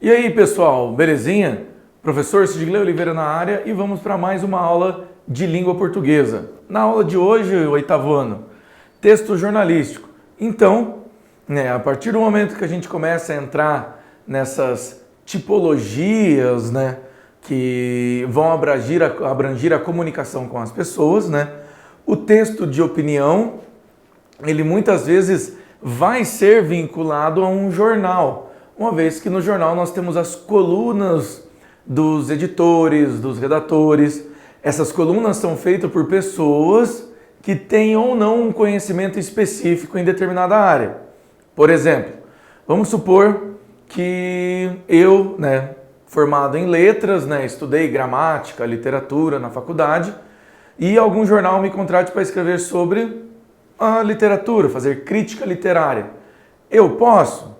E aí, pessoal, belezinha? Professor Sidney Oliveira na área e vamos para mais uma aula de língua portuguesa. Na aula de hoje, o oitavo ano, texto jornalístico. Então, a partir do momento que a gente começa a entrar nessas tipologias, que vão abranger a comunicação com as pessoas, o texto de opinião, ele muitas vezes vai ser vinculado a um jornal, uma vez que no jornal nós temos as colunas dos editores, dos redatores. Essas colunas são feitas por pessoas que têm ou não um conhecimento específico em determinada área. Por exemplo, vamos supor que eu, formado em letras, estudei gramática, literatura na faculdade e algum jornal me contrate para escrever sobre a literatura, fazer crítica literária. Eu posso?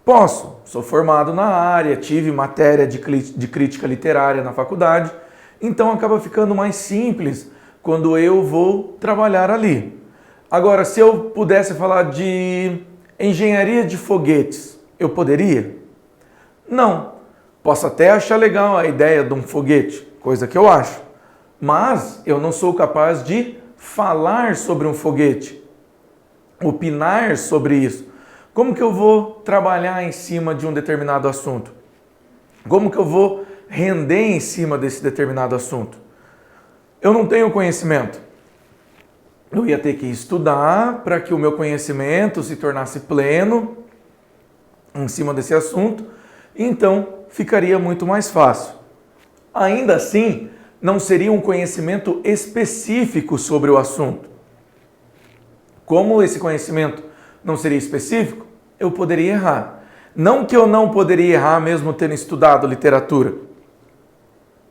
Posso. Sou formado na área, tive matéria de crítica literária na faculdade, então acaba ficando mais simples quando eu vou trabalhar ali. Agora, se eu pudesse falar de engenharia de foguetes, eu poderia? Não. Posso até achar legal a ideia de um foguete, coisa que eu acho, mas eu não sou capaz de falar sobre um foguete, opinar sobre isso. Como que eu vou trabalhar em cima de um determinado assunto? Como que eu vou render em cima desse determinado assunto? Eu não tenho conhecimento. Eu ia ter que estudar para que o meu conhecimento se tornasse pleno em cima desse assunto, então ficaria muito mais fácil. Ainda assim, não seria um conhecimento específico sobre o assunto. Como esse conhecimento não seria específico, eu poderia errar. Não que eu não poderia errar mesmo tendo estudado literatura.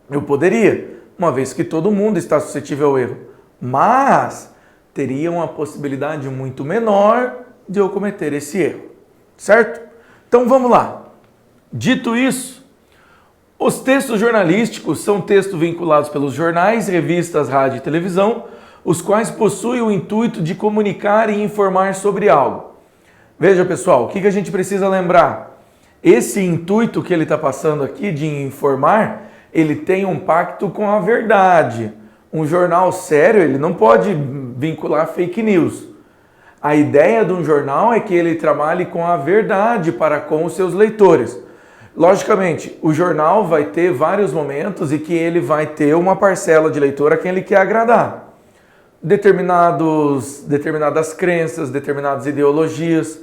Eu poderia, uma vez que todo mundo está suscetível ao erro. Mas teria uma possibilidade muito menor de eu cometer esse erro. Certo? Então vamos lá. Dito isso, os textos jornalísticos são textos vinculados pelos jornais, revistas, rádio e televisão, os quais possuem o intuito de comunicar e informar sobre algo. Veja, pessoal, o que a gente precisa lembrar? Esse intuito que ele está passando aqui de informar, ele tem um pacto com a verdade. Um jornal sério, ele não pode vincular fake news. A ideia de um jornal é que ele trabalhe com a verdade para com os seus leitores. Logicamente, o jornal vai ter vários momentos e que ele vai ter uma parcela de leitor a quem ele quer agradar. Determinadas crenças, determinadas ideologias.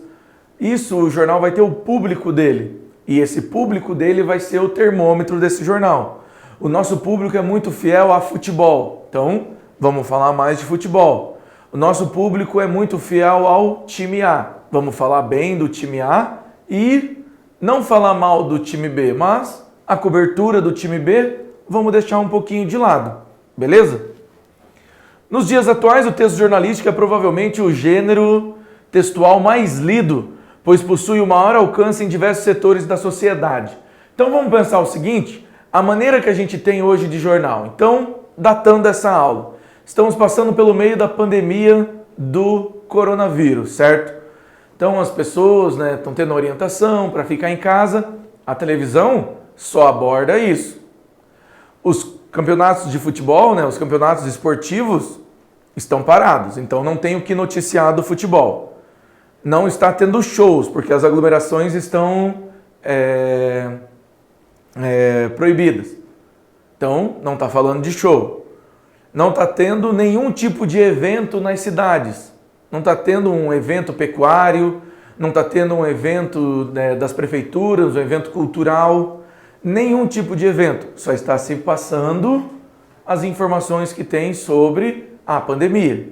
Isso, o jornal vai ter o público dele. E esse público dele vai ser o termômetro desse jornal. O nosso público é muito fiel a futebol. Então, vamos falar mais de futebol. O nosso público é muito fiel ao time A. Vamos falar bem do time A e não falar mal do time B, mas a cobertura do time B vamos deixar um pouquinho de lado. Beleza? Nos dias atuais, o texto jornalístico é provavelmente o gênero textual mais lido, pois possui o maior alcance em diversos setores da sociedade. Então vamos pensar o seguinte, a maneira que a gente tem hoje de jornal. Então, datando essa aula, estamos passando pelo meio da pandemia do coronavírus, certo? Então as pessoas estão tendo orientação para ficar em casa, a televisão só aborda isso. Os campeonatos de futebol, os campeonatos esportivos estão parados, então não tem o que noticiar do futebol. Não está tendo shows, porque as aglomerações estão proibidas. Então, não está falando de show. Não está tendo nenhum tipo de evento nas cidades. Não está tendo um evento pecuário, não está tendo um evento das prefeituras, um evento cultural, nenhum tipo de evento. Só está se passando as informações que tem sobre a pandemia.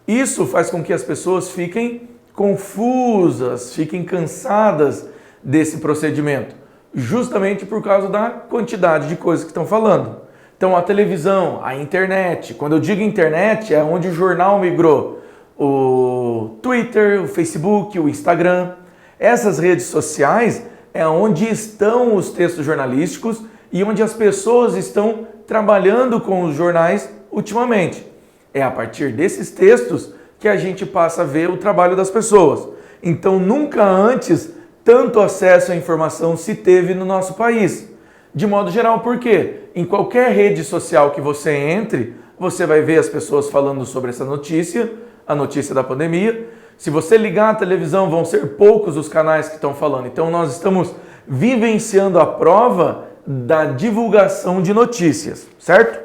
Isso faz com que as pessoas fiquem confusas, fiquem cansadas desse procedimento, justamente por causa da quantidade de coisas que estão falando. Então a televisão, a internet, quando eu digo internet é onde o jornal migrou, o Twitter, o Facebook, o Instagram, essas redes sociais é onde estão os textos jornalísticos e onde as pessoas estão trabalhando com os jornais ultimamente. É a partir desses textos que a gente passa a ver o trabalho das pessoas. Então nunca antes tanto acesso à informação se teve no nosso país. De modo geral, por quê? Em qualquer rede social que você entre, você vai ver as pessoas falando sobre essa notícia, a notícia da pandemia. Se você ligar a televisão, vão ser poucos os canais que estão falando. Então, nós estamos vivenciando a prova da divulgação de notícias, certo?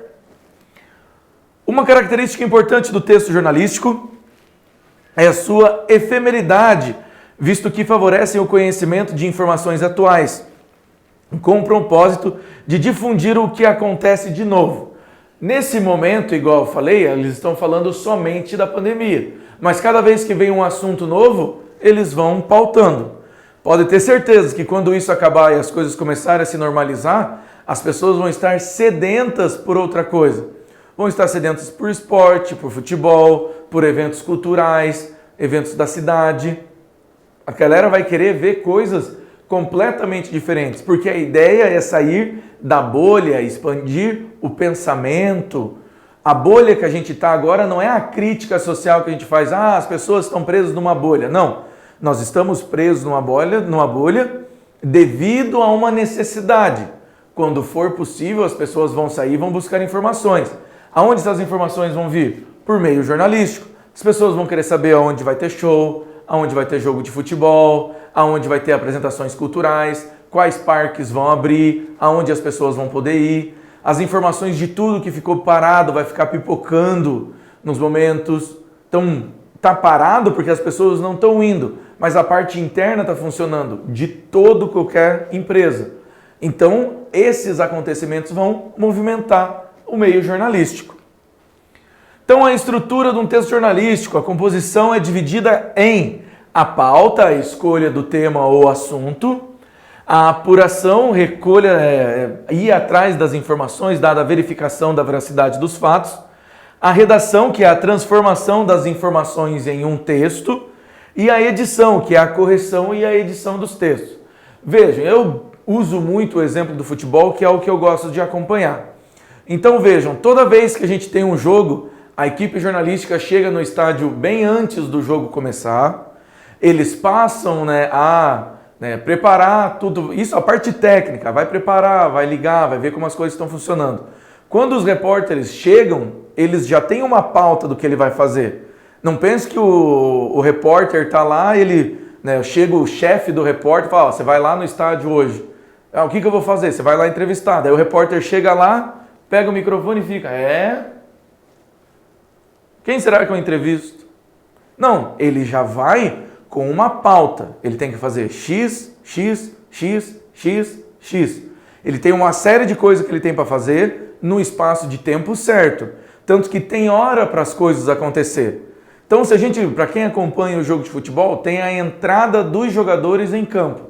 Uma característica importante do texto jornalístico é a sua efemeridade, visto que favorecem o conhecimento de informações atuais, com o propósito de difundir o que acontece de novo. Nesse momento, igual eu falei, eles estão falando somente da pandemia, mas cada vez que vem um assunto novo, eles vão pautando. Pode ter certeza que quando isso acabar e as coisas começarem a se normalizar, as pessoas vão estar sedentas por outra coisa. Vão estar sedentas por esporte, por futebol, por eventos culturais, eventos da cidade. A galera vai querer ver coisas completamente diferentes, porque a ideia é sair da bolha, expandir o pensamento. A bolha que a gente está agora não é a crítica social que a gente faz, as pessoas estão presas numa bolha. Não, nós estamos presos numa bolha devido a uma necessidade. Quando for possível, as pessoas vão sair e vão buscar informações. Aonde essas informações vão vir? Por meio jornalístico. As pessoas vão querer saber aonde vai ter show, aonde vai ter jogo de futebol, aonde vai ter apresentações culturais, quais parques vão abrir, aonde as pessoas vão poder ir. As informações de tudo que ficou parado vai ficar pipocando nos momentos. Então, está parado porque as pessoas não estão indo, mas a parte interna está funcionando de qualquer empresa. Então, esses acontecimentos vão movimentar o meio jornalístico. Então, a estrutura de um texto jornalístico, a composição é dividida em a pauta, a escolha do tema ou assunto, a apuração, recolha, ir atrás das informações, dada a verificação da veracidade dos fatos, a redação, que é a transformação das informações em um texto, e a edição, que é a correção e a edição dos textos. Vejam, eu uso muito o exemplo do futebol, que é o que eu gosto de acompanhar. Então vejam, toda vez que a gente tem um jogo, a equipe jornalística chega no estádio bem antes do jogo começar, eles passam a preparar tudo, isso a parte técnica, vai preparar, vai ligar, vai ver como as coisas estão funcionando. Quando os repórteres chegam, eles já têm uma pauta do que ele vai fazer. Não pense que o repórter está lá, chega o chefe do repórter e fala, você vai lá no estádio hoje. O que eu vou fazer? Você vai lá entrevistar. Daí o repórter chega lá, pega o microfone e fica, quem será que eu entrevisto? Não, ele já vai com uma pauta. Ele tem que fazer X, X, X, X, X. Ele tem uma série de coisas que ele tem para fazer no espaço de tempo certo. Tanto que tem hora para as coisas acontecer. Então, para quem acompanha o jogo de futebol, tem a entrada dos jogadores em campo.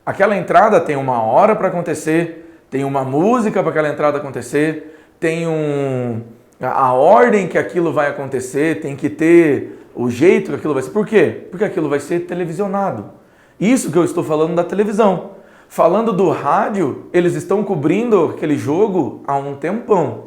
Aquela entrada tem uma hora para acontecer, tem uma música para aquela entrada acontecer, tem a ordem que aquilo vai acontecer, tem que ter o jeito que aquilo vai ser. Por quê? Porque aquilo vai ser televisionado. Isso que eu estou falando da televisão. Falando do rádio, eles estão cobrindo aquele jogo há um tempão.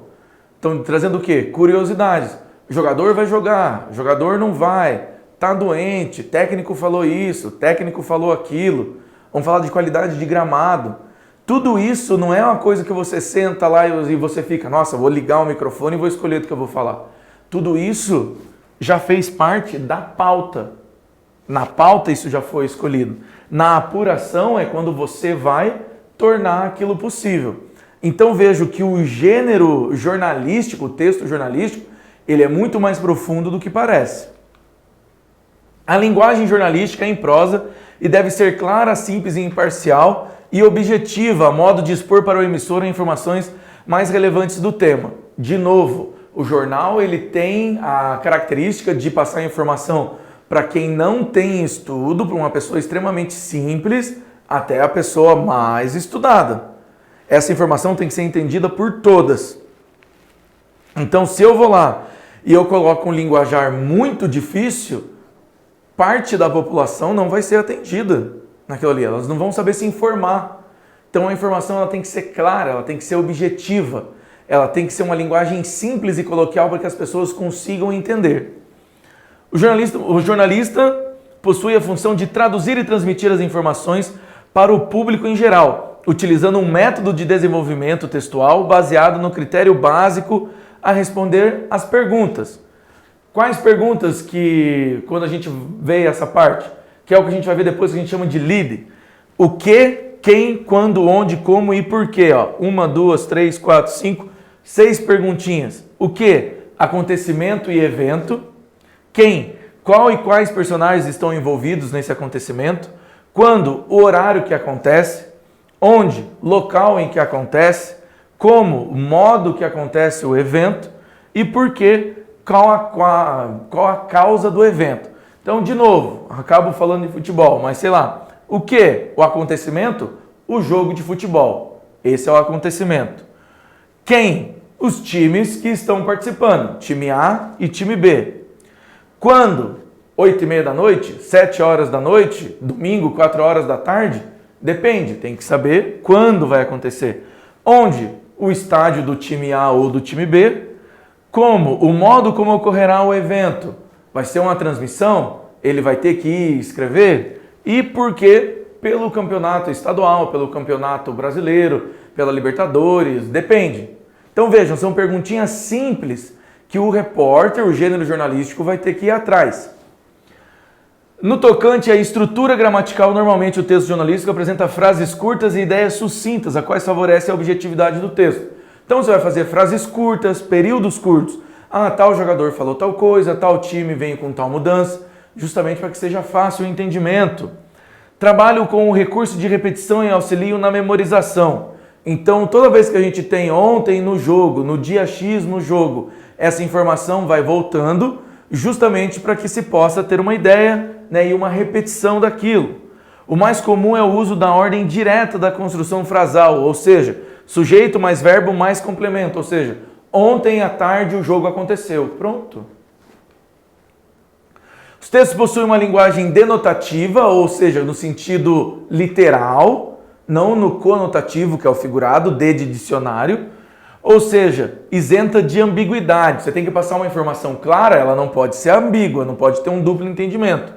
Estão trazendo o quê? Curiosidades. O jogador vai jogar, o jogador não vai, tá doente, técnico falou isso, técnico falou aquilo. Vamos falar de qualidade de gramado. Tudo isso não é uma coisa que você senta lá e você fica, nossa, vou ligar o microfone e vou escolher do que eu vou falar. Tudo isso já fez parte da pauta. Na pauta isso já foi escolhido. Na apuração é quando você vai tornar aquilo possível. Então vejo que o gênero jornalístico, o texto jornalístico, ele é muito mais profundo do que parece. A linguagem jornalística é em prosa e deve ser clara, simples e imparcial e objetiva, a modo de expor para o emissor informações mais relevantes do tema. De novo, o jornal ele tem a característica de passar informação para quem não tem estudo, para uma pessoa extremamente simples, até a pessoa mais estudada. Essa informação tem que ser entendida por todas. Então, se eu vou lá e eu coloco um linguajar muito difícil, parte da população não vai ser atendida naquilo ali. Elas não vão saber se informar. Então, a informação ela tem que ser clara, ela tem que ser objetiva. Ela tem que ser uma linguagem simples e coloquial para que as pessoas consigam entender. O jornalista possui a função de traduzir e transmitir as informações para o público em geral, utilizando um método de desenvolvimento textual baseado no critério básico a responder às perguntas. Quais perguntas que, quando a gente vê essa parte, que é o que a gente vai ver depois, que a gente chama de lead. O que, quem, quando, onde, como e por quê. Ó. 1, 2, 3, 4, 5, 6 perguntinhas. O que? Acontecimento e evento. Quem? Qual e quais personagens estão envolvidos nesse acontecimento? Quando? O horário que acontece. Onde? Local em que acontece. Como? O modo que acontece o evento. E por quê? Qual a causa do evento. Então, de novo, acabo falando de futebol, mas sei lá, o que? O acontecimento? O jogo de futebol. Esse é o acontecimento. Quem? Os times que estão participando, time A e time B. Quando? 8h30 da noite? 7 horas da noite? Domingo, 4 horas da tarde? Depende, tem que saber quando vai acontecer. Onde? O estádio do time A ou do time B. Como? O modo como ocorrerá o evento. Vai ser uma transmissão? Ele vai ter que ir escrever? E por quê? Pelo campeonato estadual, pelo campeonato brasileiro, pela Libertadores, depende. Então vejam, são perguntinhas simples que o repórter, o gênero jornalístico, vai ter que ir atrás. No tocante à estrutura gramatical, normalmente o texto jornalístico apresenta frases curtas e ideias sucintas, a quais favorece a objetividade do texto. Então você vai fazer frases curtas, períodos curtos. Ah, tal jogador falou tal coisa, tal time veio com tal mudança, justamente para que seja fácil o entendimento. Trabalho com o recurso de repetição e auxilio na memorização. Então, toda vez que a gente tem ontem no jogo, no dia X no jogo, essa informação vai voltando, justamente para que se possa ter uma ideia, né, e uma repetição daquilo. O mais comum é o uso da ordem direta da construção frasal, ou seja, sujeito mais verbo mais complemento, ou seja, ontem à tarde o jogo aconteceu. Pronto. Os textos possuem uma linguagem denotativa, ou seja, no sentido literal, não no conotativo, que é o figurado, de dicionário, ou seja, isenta de ambiguidade. Você tem que passar uma informação clara, ela não pode ser ambígua, não pode ter um duplo entendimento.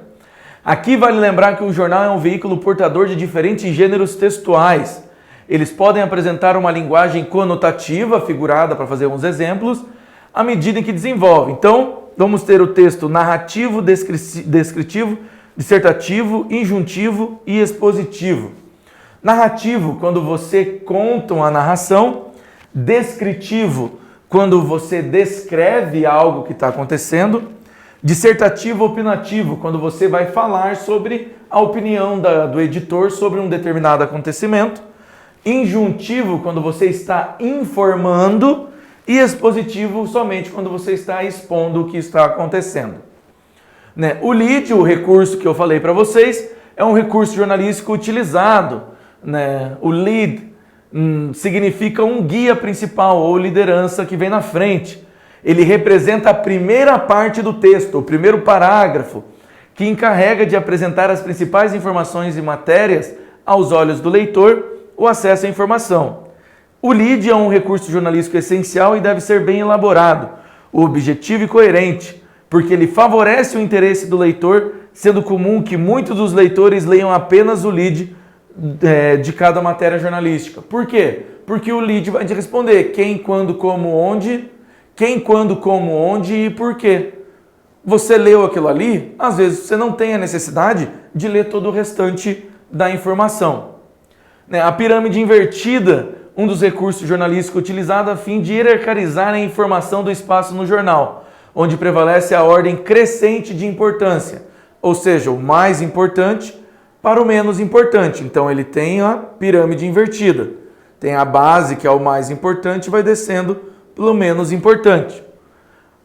Aqui vale lembrar que o jornal é um veículo portador de diferentes gêneros textuais. Eles podem apresentar uma linguagem conotativa, figurada, para fazer uns exemplos, à medida em que desenvolve. Então, vamos ter o texto narrativo, descritivo, dissertativo, injuntivo e expositivo. Narrativo, quando você conta uma narração. Descritivo, quando você descreve algo que está acontecendo. Dissertativo, opinativo, quando você vai falar sobre a opinião do editor sobre um determinado acontecimento. Injuntivo, quando você está informando. E expositivo, somente quando você está expondo o que está acontecendo. Né? O lead, o recurso que eu falei para vocês, é um recurso jornalístico utilizado. Né? O lead significa um guia principal ou liderança que vem na frente. Ele representa a primeira parte do texto, o primeiro parágrafo, que encarrega de apresentar as principais informações e matérias aos olhos do leitor, o acesso à informação. O lead é um recurso jornalístico essencial e deve ser bem elaborado, objetivo e coerente, porque ele favorece o interesse do leitor, sendo comum que muitos dos leitores leiam apenas o lead de cada matéria jornalística. Por quê? Porque o lead vai te responder quem, quando, como, onde, quem, quando, como, onde e por quê. Você leu aquilo ali, às vezes você não tem a necessidade de ler todo o restante da informação. A pirâmide invertida, um dos recursos jornalísticos utilizados a fim de hierarquizar a informação do espaço no jornal, onde prevalece a ordem crescente de importância, ou seja, o mais importante para o menos importante. Então ele tem a pirâmide invertida. Tem a base, que é o mais importante, e vai descendo pelo menos importante.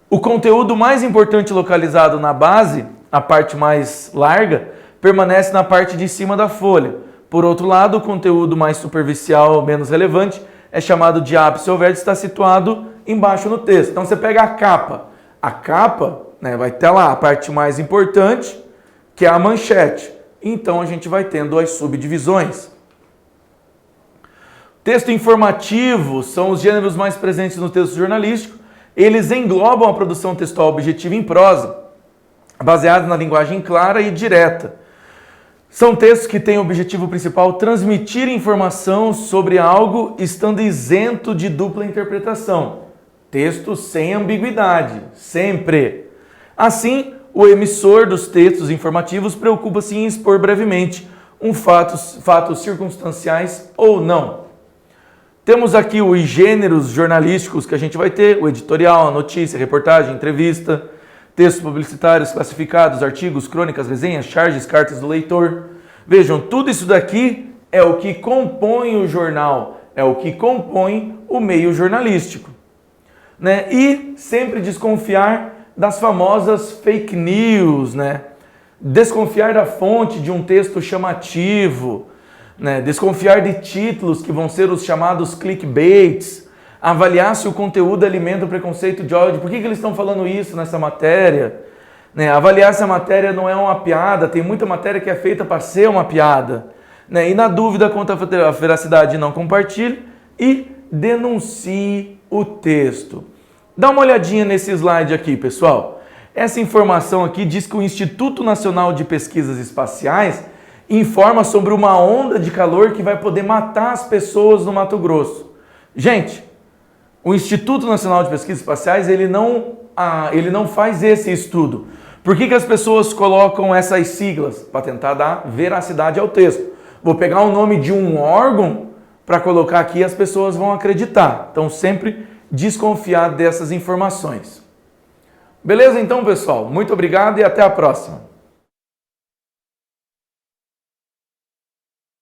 O conteúdo mais importante localizado na base, a parte mais larga, permanece na parte de cima da folha. Por outro lado, o conteúdo mais superficial, menos relevante, é chamado de ápice ou vértice, está situado embaixo no texto. Então você pega a capa. A capa, né, vai ter lá a parte mais importante, que é a manchete. Então a gente vai tendo as subdivisões. Texto informativo são os gêneros mais presentes no texto jornalístico. Eles englobam a produção textual objetiva em prosa, baseados na linguagem clara e direta. São textos que têm o objetivo principal transmitir informação sobre algo estando isento de dupla interpretação. Texto sem ambiguidade, sempre. Assim, o emissor dos textos informativos preocupa-se em expor brevemente fatos circunstanciais ou não. Temos aqui os gêneros jornalísticos que a gente vai ter: o editorial, a notícia, a reportagem, entrevista, textos publicitários, classificados, artigos, crônicas, resenhas, charges, cartas do leitor. Vejam, tudo isso daqui é o que compõe o jornal, é o que compõe o meio jornalístico, né? E sempre desconfiar das famosas fake news, né? Desconfiar da fonte de um texto chamativo, né? Desconfiar de títulos que vão ser os chamados clickbaits, avaliar se o conteúdo alimenta o preconceito de ódio. Por que eles estão falando isso nessa matéria? Né? Avaliar se a matéria não é uma piada. Tem muita matéria que é feita para ser uma piada, né? E na dúvida quanto à veracidade, não compartilhe e denuncie o texto. Dá uma olhadinha nesse slide aqui, pessoal. Essa informação aqui diz que o Instituto Nacional de Pesquisas Espaciais informa sobre uma onda de calor que vai poder matar as pessoas no Mato Grosso. Gente, o Instituto Nacional de Pesquisas Espaciais, ele não faz esse estudo. Por que as pessoas colocam essas siglas? Para tentar dar veracidade ao texto. Vou pegar o nome de um órgão para colocar aqui e as pessoas vão acreditar. Então, sempre desconfiar dessas informações. Beleza então, pessoal? Muito obrigado e até a próxima.